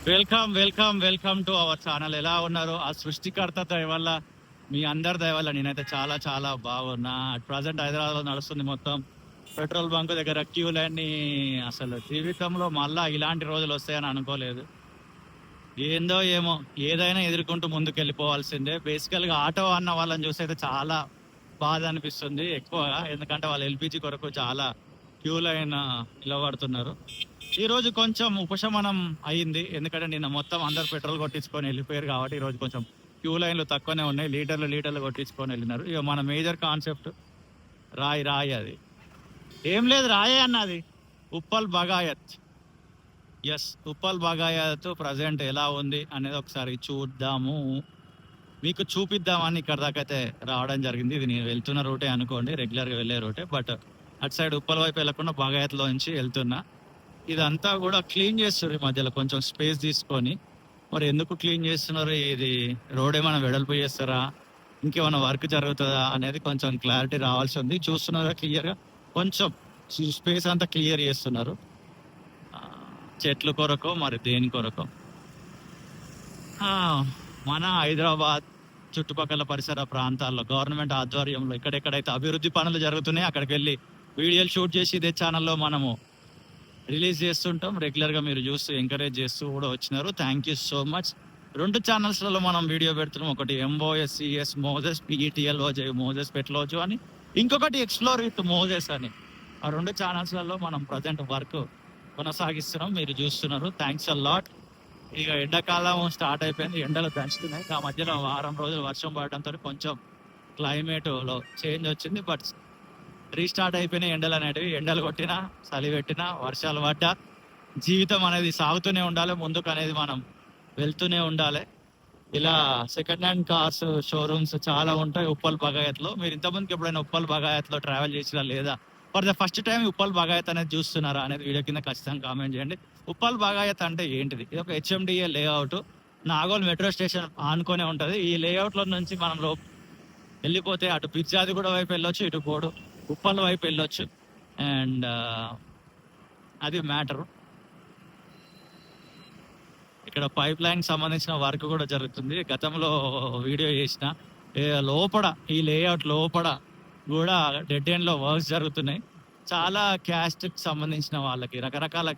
Welcome to our channel. ఎలా ఉన్నారు? ఆ సృష్టికర్త దయ వల్ల, మీ అందరి దయ వల్ల నేనైతే చాలా చాలా బాగున్నా. అట్ ప్రజెంట్ హైదరాబాద్ లో నడుస్తుంది మొత్తం పెట్రోల్ బంక్ దగ్గర క్యూలన్నీ. అసలు జీవితంలో మళ్ళా ఇలాంటి రోజులు వస్తాయని అనుకోలేదు. ఏందో ఏమో, ఏదైనా ఎదుర్కొంటూ ముందుకు వెళ్ళిపోవాల్సిందే. బేసికల్ గా ఆటో అన్న వాళ్ళని చూసి అయితే చాలా బాధ అనిపిస్తుంది ఎక్కువగా. ఎందుకంటే వాళ్ళు ఎల్పిజి కొరకు చాలా క్యూ లైన్ నిలబడుతున్నారు. ఈ రోజు కొంచెం ఉపశమనం అయింది, ఎందుకంటే నిన్న మొత్తం అందరు పెట్రోల్ కొట్టించుకొని వెళ్ళిపోయారు కాబట్టి ఈ రోజు కొంచెం క్యూ లైన్లు తక్కువనే ఉన్నాయి. లీటర్లు కొట్టించుకొని వెళ్ళినారు. ఇక మన మేజర్ కాన్సెప్ట్ రాయి అది ఏం లేదు, రాయే అన్నది ఉప్పల్ బగాయత్. ఎస్, ఉప్పల్ బగాయత్ ప్రజెంట్ ఎలా ఉంది అనేది ఒకసారి చూద్దాము, మీకు చూపిద్దామని ఇక్కడ దాకా అయితే రావడం జరిగింది. ఇది నేను వెళ్తున్న రూటే అనుకోండి, రెగ్యులర్గా వెళ్ళే రూటే. బట్ అటు సైడ్ ఉప్పల్ వైపు వెళ్ళకుండా బగాయత్లో నుంచి వెళ్తున్నా. ఇదంతా కూడా క్లీన్ చేస్తారు ఈ మధ్యలో, కొంచెం స్పేస్ తీసుకొని. మరి ఎందుకు క్లీన్ చేస్తున్నారు? ఇది రోడ్ ఏమైనా వెడల్పు చేస్తారా, ఇంకేమైనా వర్క్ జరుగుతుందా అనేది కొంచెం క్లారిటీ రావాల్సి ఉంది. చూస్తున్నారా క్లియర్గా? కొంచెం స్పేస్ అంతా క్లియర్ చేస్తున్నారు. చెట్ల కొరకు మరి దేని కొరకు. మన హైదరాబాద్ చుట్టుపక్కల పరిసర ప్రాంతాల్లో గవర్నమెంట్ ఆధ్వర్యంలో ఎక్కడెక్కడైతే అభివృద్ధి పనులు జరుగుతున్నాయి అక్కడికి వెళ్ళి వీడియోలు షూట్ చేసి ఇదే ఛానల్లో మనము రిలీజ్ చేస్తుంటాం. రెగ్యులర్గా మీరు చూస్తూ ఎంకరేజ్ చేస్తూ కూడా వచ్చినారు. Thank you so much. 2 ఛానల్స్లలో మనం వీడియో పెడుతున్నాం. ఒకటి MOSCS మోజెస్, PETLOJ మోజెస్ పెట్లోజు అని, ఇంకొకటి ఎక్స్ప్లోర్ విత్ మోజెస్ అని. ఆ 2 ఛానల్స్లలో మనం ప్రజెంట్ వర్క్ కొనసాగిస్తున్నాం, మీరు చూస్తున్నారు. Thanks a lot. ఇక ఎండాకాలం స్టార్ట్ అయిపోయింది, ఎండలు దంచుతున్నాయి. ఆ మధ్యలో వారం రోజులు వర్షం పడడంతో కొంచెం క్లైమేట్లో చేంజ్ వచ్చింది. బట్ రీస్టార్ట్ అయిపోయినాయి ఎండలు అనేటివి. ఎండలు కొట్టినా, చలి పెట్టినా, వర్షాలు పడ్డా జీవితం అనేది సాగుతూనే ఉండాలి, ముందుకు అనేది మనం వెళ్తూనే ఉండాలి. ఇలా సెకండ్ హ్యాండ్ కార్స్ షోరూమ్స్ చాలా ఉంటాయి ఉప్పల్ బగాయత్లో. మీరు ఇంతమందికి ఎప్పుడైనా ఉప్పల్ బగాయత్లో ట్రావెల్ చేసినా లేదా for the first time Uppal Bagayat అనేది చూస్తున్నారా అనేది వీడియో కింద ఖచ్చితంగా కామెంట్ చేయండి. ఉప్పల్ బగాయత్ అంటే ఏంటిది? ఇది ఒక HMDA layout, Nagole metro station ఆనుకొనే ఉంటుంది. ఈ లేఅవుట్లో నుంచి మనం వెళ్ళిపోతే అటు పిర్జాదిగూడ వైపు వెళ్ళొచ్చు, ఇటు పోడు ఉప్పల్ వైపు వెళ్ళొచ్చు. అండ్ అది మ్యాటర్. ఇక్కడ పైప్ లైన్ సంబంధించిన వర్క్ కూడా జరుగుతుంది. గతంలో వీడియో చేసిన లోపల, ఈ లేఅవుట్ లోపల కూడా డెడ్ ఎండ్ లో వర్క్స్ జరుగుతున్నాయి. చాలా క్యాస్ట్ కి సంబంధించిన వాళ్ళకి రకరకాల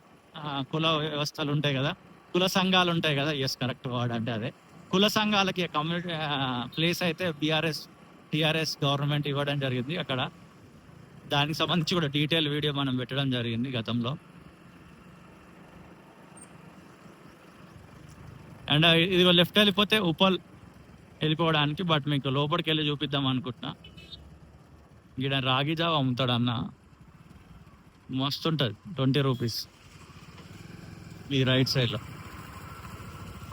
కుల వ్యవస్థలు ఉంటాయి కదా, కుల సంఘాలు ఉంటాయి కదా. ఎస్, కరెక్ట్ వర్డ్ అంటే అదే. కుల సంఘాలకి కమ్యూనిటీ ప్లేస్ అయితే టిఆర్ఎస్ గవర్నమెంట్ ఇవ్వడం జరిగింది అక్కడ. దానికి సంబంధించి కూడా డీటెయిల్ వీడియో మనం పెట్టడం జరిగింది గతంలో. అండ్ ఇదిగో లెఫ్ట్ వెళ్ళిపోతే ఉప్పల్ వెళ్ళిపోవడానికి. బట్ మీకు లోపలికి వెళ్ళి చూపిద్దాం అనుకుంటున్నా. ఇక్కడ రాగి జావ అమ్ముతాడు అన్న, మస్తు ఉంటుంది. 20 రూపీస్ ఈ రైట్ సైడ్లో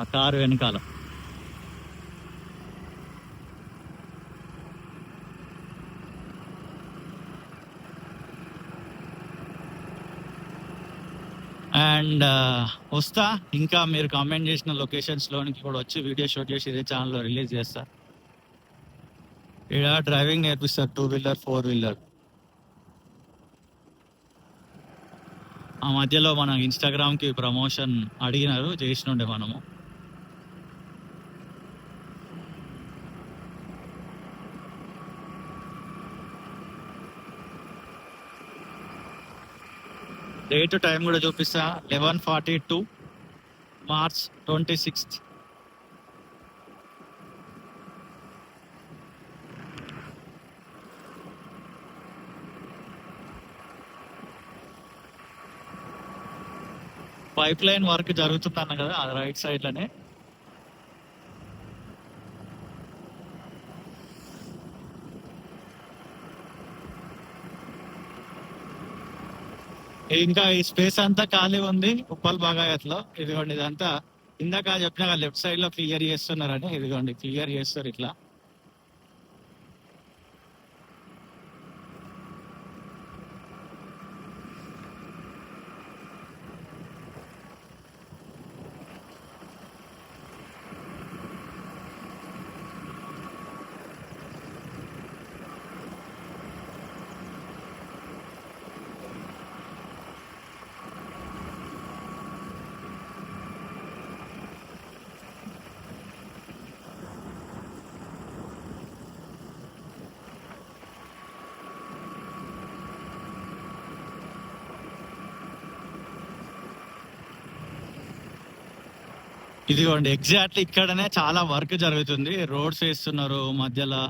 ఆ కారు వెనకాల. అండ్ వస్తా, ఇంకా మీరు కామెంట్ చేసిన లొకేషన్స్లోనికి కూడా వచ్చి వీడియో షూట్ చేసి ఇదే ఛానల్లో రిలీజ్ చేస్తా. ఇక్కడ డ్రైవింగ్ నేర్పిస్తారు, 2 వీలర్ 4 వీలర్. ఆ మధ్యలో మన ఇన్స్టాగ్రామ్కి ప్రమోషన్ అడిగినారు, చేసినుండే మనము. డేట్ టైం కూడా చూపిస్తా. 11:42 March 26th. Pipe line work జరుగుతుందన్న కదా, అది రైట్ సైడ్ లోనే. ఇంకా ఈ స్పేస్ అంతా ఖాళీ ఉంది ఉప్పల్ బగాయత్లో. ఇదిగోండి, ఇదంతా ఇందాక చెప్పిన లెఫ్ట్ సైడ్ లో క్లియర్ చేస్తున్నారని. ఇదిగోండి క్లియర్ చేస్తారు ఇట్లా. ఇదిగోండి ఎగ్జాక్ట్లీ ఇక్కడనే చాలా వర్క్ జరుగుతుంది. రోడ్స్ వేస్తున్నారు మధ్యలో.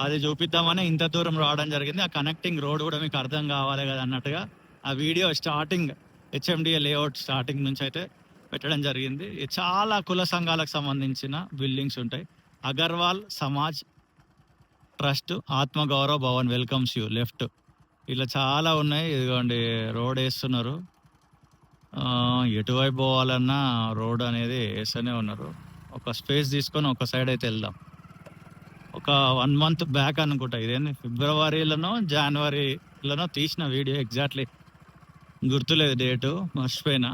అది చూపిద్దామని ఇంత దూరం రావడం జరిగింది. ఆ కనెక్టింగ్ రోడ్ కూడా మీకు అర్థం కావాలి కదా అన్నట్టుగా ఆ video starting HMDA layout starting నుంచి అయితే పెట్టడం జరిగింది. ఇది చాలా కుల సంఘాలకు సంబంధించిన బిల్డింగ్స్ ఉంటాయి. Agarwal Samaj trust Atmagaurav Bhavan welcomes you left. ఇలా చాలా ఉన్నాయి. ఇదిగోండి రోడ్ వేస్తున్నారు. ఎటువైపు పోవాలన్నా రోడ్ అనేది వేస్తూనే ఉన్నారు. ఒక స్పేస్ తీసుకొని ఒక సైడ్ అయితే వెళ్దాం. ఒక 1 month బ్యాక్ అనుకుంటా, ఇదేంది ఫిబ్రవరిలోనో జనవరిలోనో తీసిన వీడియో. ఎగ్జాక్ట్లీ గుర్తులేదు డేటు, మర్చిపోయినా.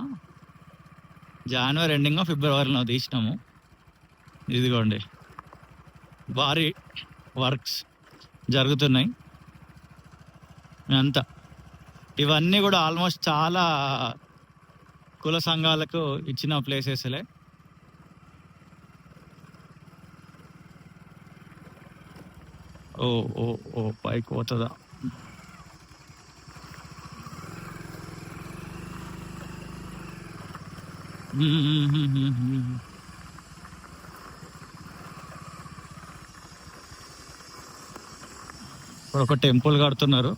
జనవరి ఎండింగ్ ఫిబ్రవరిలో తీసినాము. ఇదిగోండి భారీ వర్క్స్ జరుగుతున్నాయి అంతా. ఇవన్నీ కూడా ఆల్మోస్ట్ చాలా కుల సంఘాలకు ఇచ్చిన ప్లేసెస్లే. ఓ ఓ ఓ పైకి పోతుందా? ఇప్పుడు ఒక టెంపుల్ కడుతున్నారు.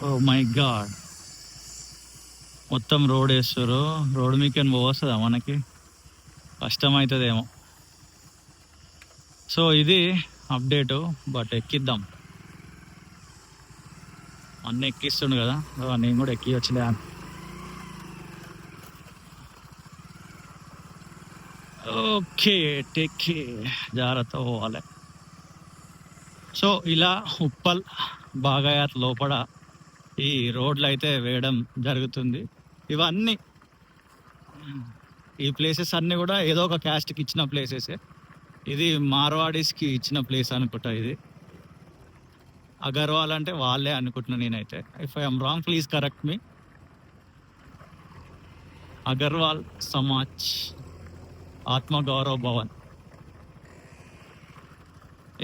ఓ మై గాడ్, మొత్తం రోడ్ వేస్తారు. రోడ్ మీకేం పోవస్తుందా? మనకి కష్టం అవుతుందేమో. సో ఇది అప్డేటు. బట్ ఎక్కిద్దాం. అన్న ఎక్కిస్తుండు కదా, నేను కూడా ఎక్కి వచ్చిలే. ఓకే టేక్ కేర్, జాగ్రత్త పోవాలి. సో ఇలా ఉప్పల్ బాగాయాత్ లోపల ఈ రోడ్లు అయితే వేయడం జరుగుతుంది. ఇవన్నీ ఈ ప్లేసెస్ అన్నీ కూడా ఏదో ఒక క్యాస్ట్కి ఇచ్చిన ప్లేసెస్. ఇది మార్వాడీస్కి ఇచ్చిన ప్లేస్ అనుకుంటా. ఇది అగర్వాల్ అంటే వాళ్ళే అనుకుంటున్నా నేనైతే. If I'm wrong please correct me. Agarwal Samaj Atmagaurav Bhavan.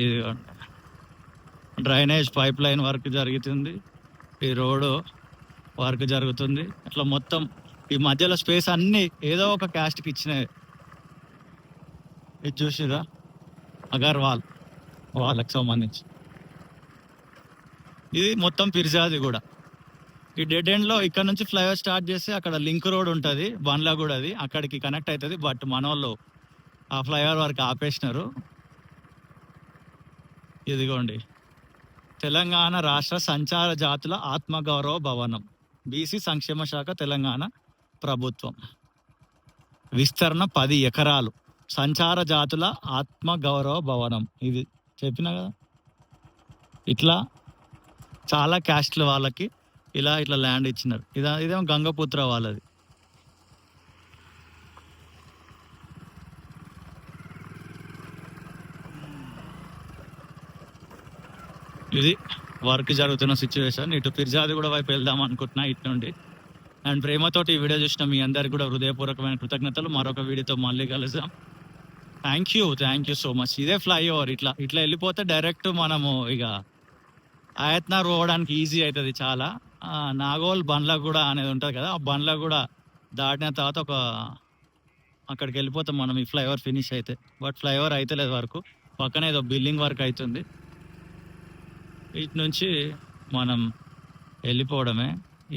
ఇది డ్రైనేజ్ పైప్ లైన్ వర్క్ జరుగుతుంది. ఈ రోడ్డు వర్క్ జరుగుతుంది. అట్లా మొత్తం ఈ మధ్యలో స్పేస్ అన్నీ ఏదో ఒక క్యాస్ట్కి ఇచ్చినాయి. ఇది చూసిరా, అగర్వాల్ వాళ్ళకి సంబంధించి. ఇది మొత్తం పిర్జాది కూడా. ఈ డెడ్ ఎండ్లో ఇక్కడ నుంచి ఫ్లైఓవర్ స్టార్ట్ చేస్తే అక్కడ లింక్ రోడ్ ఉంటుంది, బండ్లా కూడా, అది అక్కడికి కనెక్ట్ అవుతుంది. బట్ మన వాళ్ళు ఆ ఫ్లైఓవర్ వరకు ఆపేసినారు. ఇదిగోండి తెలంగాణ రాష్ట్ర సంచార జాతుల ఆత్మగౌరవ భవనం, బీసీ సంక్షేమ శాఖ, తెలంగాణ ప్రభుత్వం. విస్తరణ 10 ఎకరాలు, సంచార జాతుల ఆత్మగౌరవ భవనం. ఇది చెప్పినా కదా, ఇట్లా చాలా క్యాస్ట్ల వాళ్ళకి ఇలా ఇట్లా ల్యాండ్ ఇచ్చినారు. ఇదేమో గంగపుత్ర వాళ్ళది. ఇది వర్క్ జరుగుతున్న సిచ్యువేషన్. ఇటు ఫిర్జాది కూడా వైపు వెళ్దాం అనుకుంటున్నా ఇటు నుండి. అండ్ ప్రేమతోటి ఈ వీడియో చూసిన మీ అందరికి కూడా హృదయపూర్వకమైన కృతజ్ఞతలు. మరొక వీడియోతో మళ్ళీ కలుద్దాం. Thank you so much. ఇదే ఫ్లైఓవర్. ఇట్లా వెళ్ళిపోతే డైరెక్ట్ మనము ఇక ఆయత్నార్ పోవడానికి ఈజీ అవుతుంది చాలా. నాగోల్ బండ్ల కూడా అనేది ఉంటుంది కదా, ఆ బండ్ల కూడా దాటిన తర్వాత అక్కడికి వెళ్ళిపోతాం మనం ఈ ఫ్లైఓవర్ ఫినిష్ అయితే. బట్ ఫ్లైఓవర్ అయితే లేదు, వరకు పక్కన ఏదో బిల్డింగ్ వర్క్ అవుతుంది. ఇటు నుంచి మనం వెళ్ళిపోవడమే.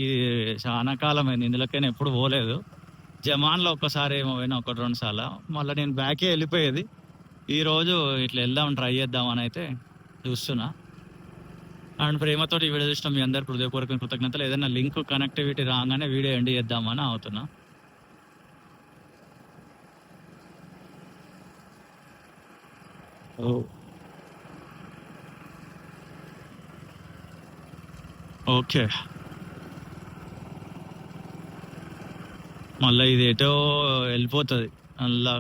ఇది చాలా కాలం అయింది, ఇందులోకైనా ఎప్పుడు పోలేదు. జమాన్లో ఒక్కసారి ఏమో పోయినా, 1-2 సార్లు. మళ్ళీ నేను బ్యాకే వెళ్ళిపోయేది. ఈరోజు ఇట్లా వెళ్దాం, ట్రై చేద్దామని అయితే చూస్తున్నా. అండ్ ప్రేమతోటి ఈ వీడియో చూసిన మీ అందరికి హృదయపూర్వక కృతజ్ఞతలు. ఏదైనా లింక్ కనెక్టివిటీ రాగానే వీడియో ఎండ్ చేద్దామని అవుతున్నా. ఓకే, మళ్ళీ ఇది ఎటో వెళ్ళిపోతుంది అలా.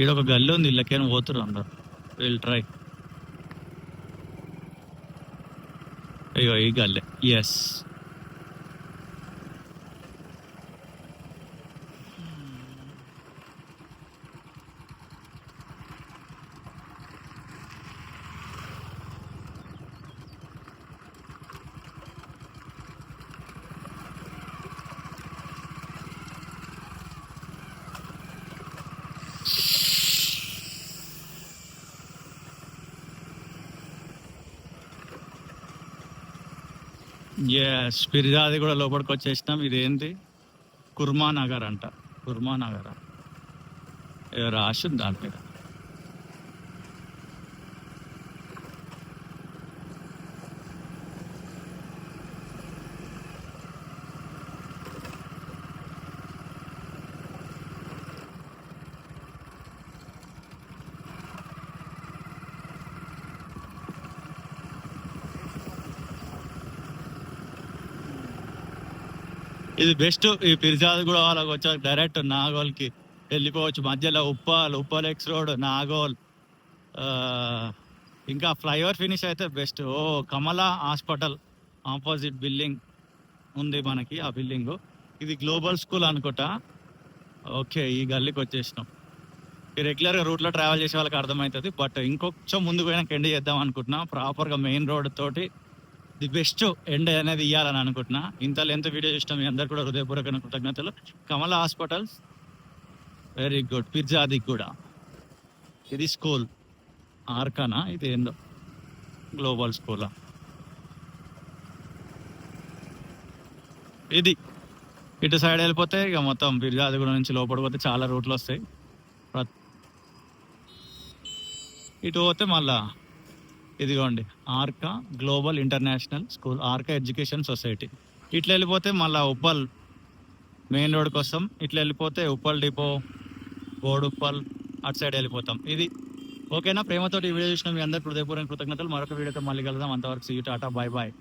ఈడొక గల్లి ఉంది, ఇళ్ళకేమో పోతున్నారు అందరు. Will try. అయ్యో ఈ గల్లే, ఎస్. ఫిర్యాది కూడా లోపలికి వచ్చేసినాం. ఇదేంటి కుర్మా నగర్ అంట. కుర్మా నగర్ రాసి ఉంది దాని పేరు. ఇది బెస్ట్. ఈ ఫిర్జాద్ కూడా వాళ్ళకి వచ్చాక డైరెక్ట్ నాగోల్కి వెళ్ళిపోవచ్చు. మధ్యలో ఉప్పల్ ఎక్స్ రోడ్ నాగోల్, ఆ, ఇంకా ఫ్లైఓవర్ ఫినిష్ అయితే బెస్ట్. కమలా హాస్పిటల్ ఆపోజిట్ బిల్డింగ్ ఉంది మనకి. ఆ బిల్డింగ్ ఇది గ్లోబల్ స్కూల్ అనుకుంటా. ఓకే, ఈ గల్లీకి వచ్చేసినాం. ఈ రెగ్యులర్గా రూట్లో ట్రావెల్ చేసే వాళ్ళకి అర్థమవుతుంది. బట్ ఇంకొంచెం ముందుకు పోయినాక ఎండ్ చేద్దాం అనుకుంటున్నా. ప్రాపర్గా మెయిన్ రోడ్ తోటి ది బెస్ట్ ఎండ్ అనేది ఇవ్వాలని అనుకుంటున్నా. ఇంత లెంత్ వీడియో చూసిన మీ అందరు కూడా హృదయపూర్వక కృతజ్ఞతలు. కమలా హాస్పిటల్స్ వెరీ గుడ్. పిర్జాది కూడా ఇది స్కూల్ ఆర్కానా, ఇది ఏందో గ్లోబల్ స్కూలా. ఇది ఇటు సైడ్ వెళ్ళిపోతే ఇక మొత్తం పిర్జాదిగూడ నుంచి లోపలికి పోతే చాలా రూట్లు వస్తాయి. ఇటు పోతే మళ్ళా ఇదిగోండి Arka global international school, Arka education society. ఇట్లా వెళ్ళిపోతే మళ్ళీ ఉప్పల్ మెయిన్ రోడ్కి వస్తాం. ఇట్లా వెళ్ళిపోతే ఉప్పల్ డిపో, బోడుప్పల్ అటు సైడ్ వెళ్ళిపోతాం. ఇది ఓకేనా? ప్రేమతోటి ఈ వీడియో చూసిన మీ అందరికీ హృదయపూర్వక కృతజ్ఞతలు. మరొక వీడియోతో మళ్ళీ కలుద్దాం. అంతవరకు see you, ta ta, bye bye.